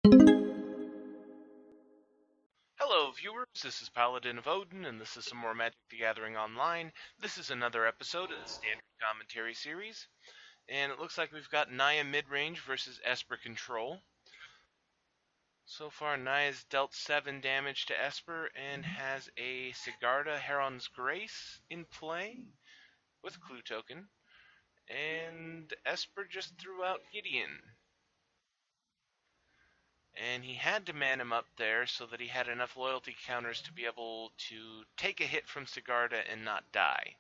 Hello, viewers. This is Paladin of Odin, and this is some more Magic the Gathering Online. This is another episode of the Standard Commentary Series, and it looks like we've got Naya Midrange versus Esper Control. So far, Naya's dealt 7 damage to Esper and has a Sigarda Heron's Grace in play with Clue Token, and Esper just threw out Gideon. And he had to man him up there so that he had enough loyalty counters to be able to take a hit from Sigarda and not die.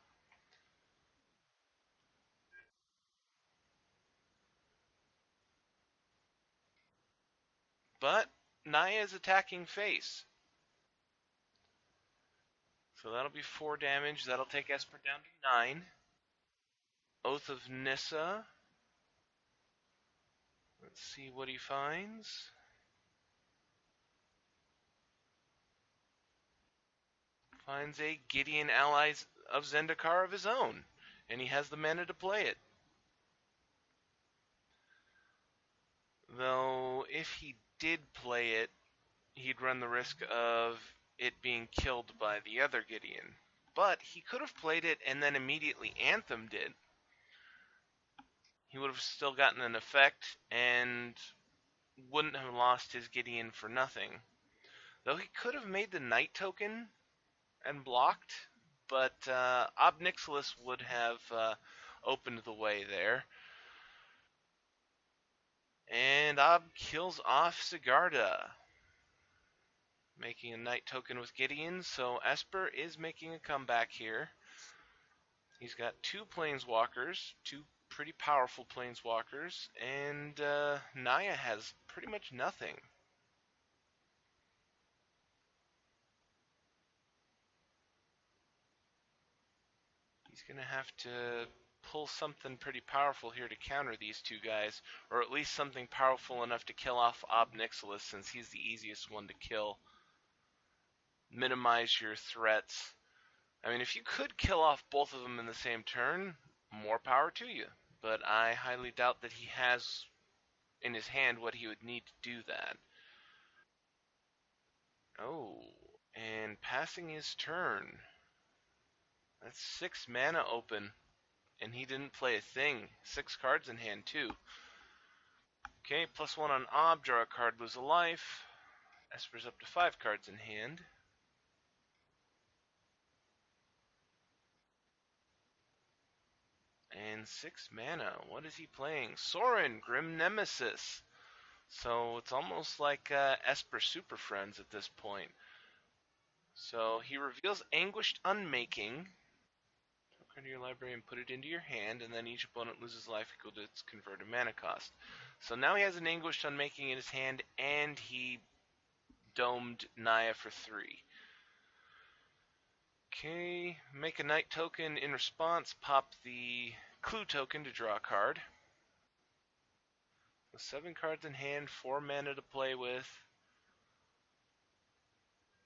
But Naya is attacking face. So that'll be 4 damage. That'll take Esper down to 9. Oath of Nissa. Let's see what he finds. Finds a Gideon Allies of Zendikar of his own. And he has the mana to play it. Though, if he did play it, he'd run the risk of it being killed by the other Gideon. But he could have played it and then immediately Anthemed it. He would have still gotten an effect and wouldn't have lost his Gideon for nothing. Though he could have made the Knight token and blocked, but Ob Nixilis would have opened the way there. And Ob kills off Sigarda, making a Knight token with Gideon, so Esper is making a comeback here. He's got 2 Planeswalkers, 2 pretty powerful Planeswalkers, and Naya has pretty much nothing. He's going to have to pull something pretty powerful here to counter these 2 guys, or at least something powerful enough to kill off Ob Nixilis, since he's the easiest one to kill. Minimize your threats. I mean, if you could kill off both of them in the same turn, more power to you. But I highly doubt that he has in his hand what he would need to do that. Oh, and passing his turn. That's 6 mana open, and he didn't play a thing. 6 cards in hand, too. Okay, +1 on Ob, draw a card, lose a life. Esper's up to 5 cards in hand. And 6 mana. What is he playing? Sorin, Grim Nemesis. So it's almost like Esper Super Friends at this point. So he reveals Anguished Unmaking. Card to your library and put it into your hand, and then each opponent loses life equal to its converted mana cost. So now he has an Anguished Unmaking in his hand, and he domed Naya for 3. Okay, make a Knight token. In response, pop the Clue token to draw a card. With 7 cards in hand, 4 mana to play with.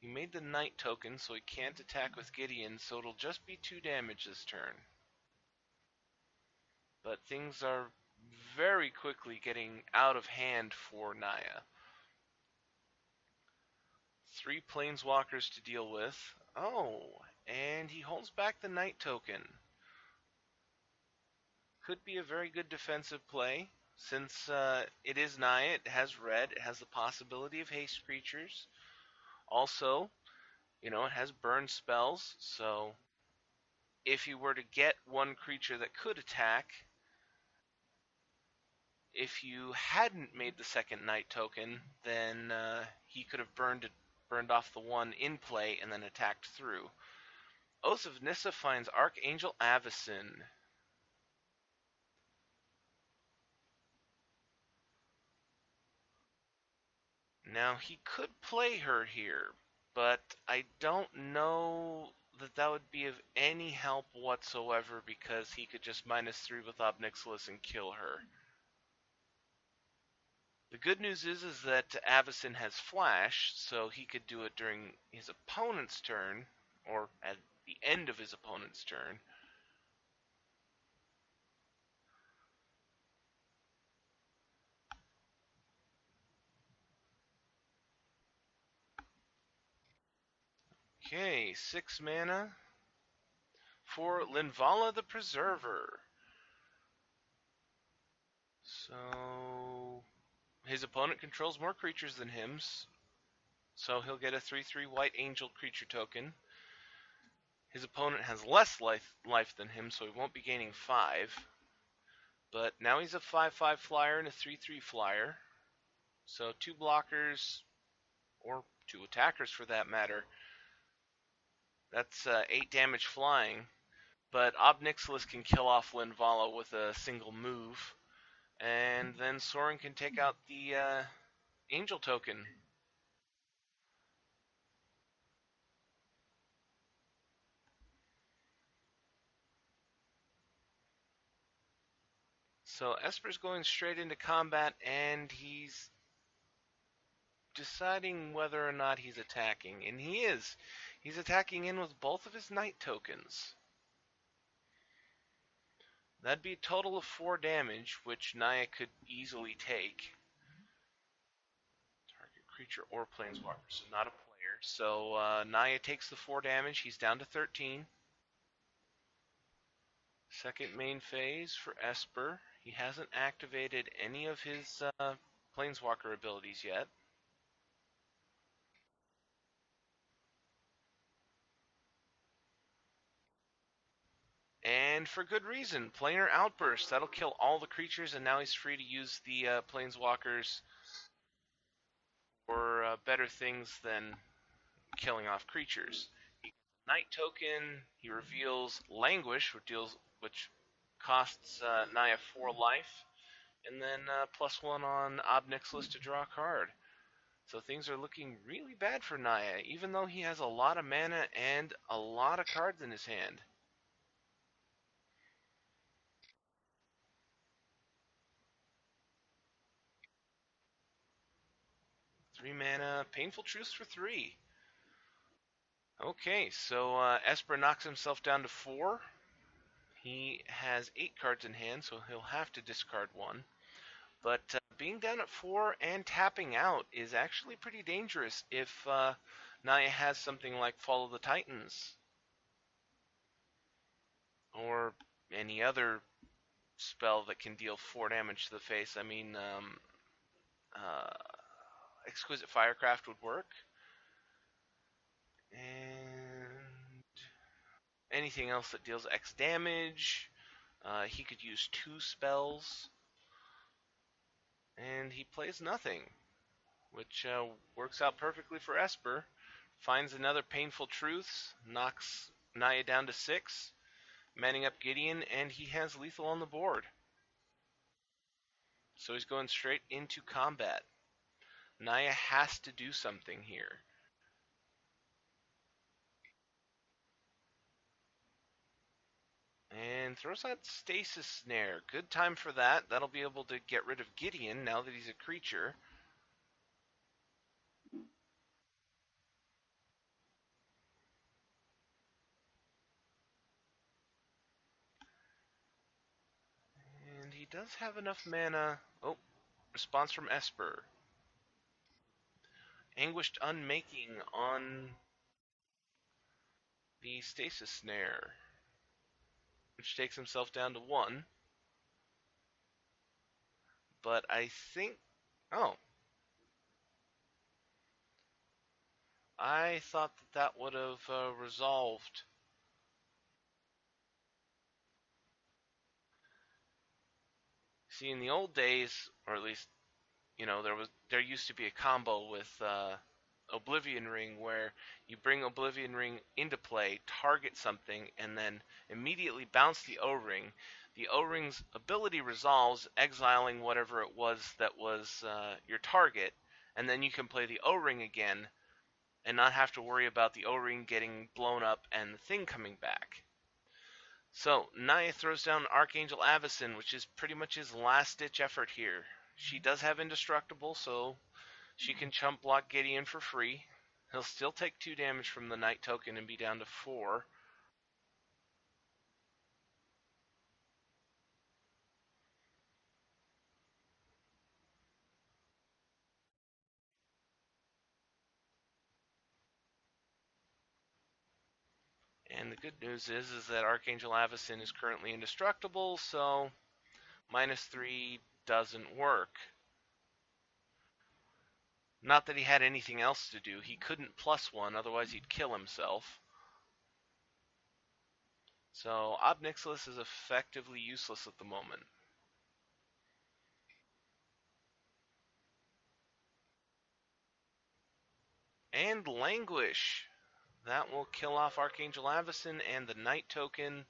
He made the Knight token, so he can't attack with Gideon, so it'll just be 2 damage this turn. But things are very quickly getting out of hand for Naya. 3 Planeswalkers to deal with. Oh, and he holds back the Knight token. Could be a very good defensive play. Since it is Naya, it has red, it has the possibility of haste creatures. Also, it has burn spells, so if you were to get one creature that could attack, if you hadn't made the second Knight token, then he could have burned off the one in play and then attacked through. Oath of Nissa finds Archangel Avacyn. Now, he could play her here, but I don't know that that would be of any help whatsoever, because he could just -3 with Ob Nixilis and kill her. The good news is that Avacyn has Flash, so he could do it during his opponent's turn, or at the end of his opponent's turn. Okay, 6 mana for Linvala the Preserver. So his opponent controls more creatures than him, so he'll get a 3/3 white angel creature token. His opponent has less life than him, so he won't be gaining 5. But now he's a 5/5 flyer and a 3/3 flyer. So 2 blockers, or 2 attackers for that matter. That's 8 damage flying. But Ob Nixilis can kill off Linvala with a single move. And then Sorin can take out the Angel token. So Esper's going straight into combat, and he's deciding whether or not he's attacking. And he is. He's attacking in with both of his Knight tokens. That'd be a total of 4 damage, which Naya could easily take. Target creature or planeswalker, so not a player. So Naya takes the 4 damage. He's down to 13. Second main phase for Esper. He hasn't activated any of his planeswalker abilities yet. And for good reason. Planar Outburst. That'll kill all the creatures, and now he's free to use the planeswalkers for better things than killing off creatures. Knight token. He reveals Languish, which costs Naya 4 life, and then +1 on Ob Nixilis to draw a card. So things are looking really bad for Naya, even though he has a lot of mana and a lot of cards in his hand. 3 mana, Painful Truce for 3. Okay, so Esper knocks himself down to 4. He has 8 cards in hand, so he'll have to discard 1. But being down at 4 and tapping out is actually pretty dangerous if Naya has something like Follow the Titans. Or any other spell that can deal 4 damage to the face. I mean, uh, Exquisite Firecraft would work. And anything else that deals X damage. He could use 2 spells. And he plays nothing, which works out perfectly for Esper. Finds another Painful Truths, knocks Naya down to 6, manning up Gideon, and he has lethal on the board. So he's going straight into combat. Naya has to do something here. And throws out Stasis Snare. Good time for that. That'll be able to get rid of Gideon now that he's a creature. And he does have enough mana. Oh, response from Esper. Anguished Unmaking on the Stasis Snare, which takes himself down to 1. But I think... Oh. I thought that would have resolved. See, in the old days, or at least, there used to be a combo with Oblivion Ring where you bring Oblivion Ring into play, target something, and then immediately bounce the O-Ring. The O-Ring's ability resolves, exiling whatever it was that was your target, and then you can play the O-Ring again and not have to worry about the O-Ring getting blown up and the thing coming back. So, Naya throws down Archangel Avacyn, which is pretty much his last-ditch effort here. She does have Indestructible, so she can chump block Gideon for free. He'll still take 2 damage from the Knight token and be down to 4. And the good news is that Archangel Avacyn is currently indestructible, so -3 doesn't work. Not that he had anything else to do. He couldn't +1, otherwise he'd kill himself. So Ob Nixilis is effectively useless at the moment. And Languish. That will kill off Archangel Avacyn and the Knight token.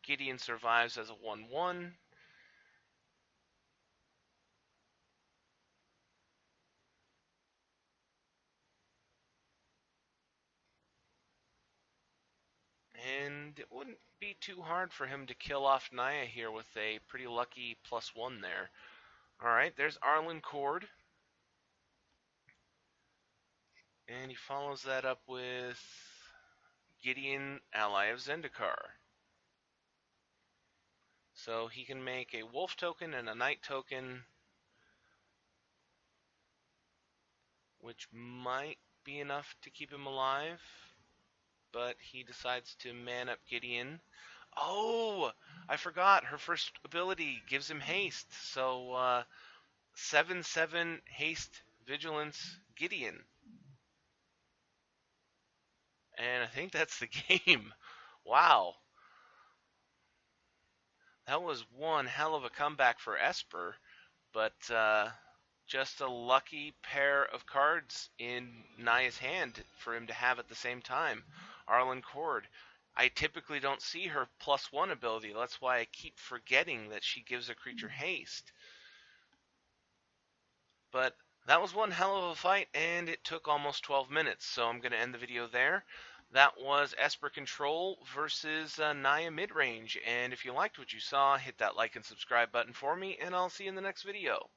Gideon survives as a 1/1. And it wouldn't be too hard for him to kill off Naya here with a pretty lucky +1 there. Alright, there's Arlen Cord. And he follows that up with Gideon, ally of Zendikar. So he can make a wolf token and a knight token, which might be enough to keep him alive. But he decides to man up Gideon. Oh, I forgot. Her first ability gives him haste. So 7/7 haste vigilance Gideon. And I think that's the game. Wow. That was one hell of a comeback for Esper, but just a lucky pair of cards in Naya's hand for him to have at the same time. Arlen Cord. I typically don't see her +1 ability. That's why I keep forgetting that she gives a creature haste. But that was one hell of a fight, and it took almost 12 minutes, so I'm going to end the video there. That was Esper Control versus Naya Midrange, and if you liked what you saw, hit that like and subscribe button for me, and I'll see you in the next video.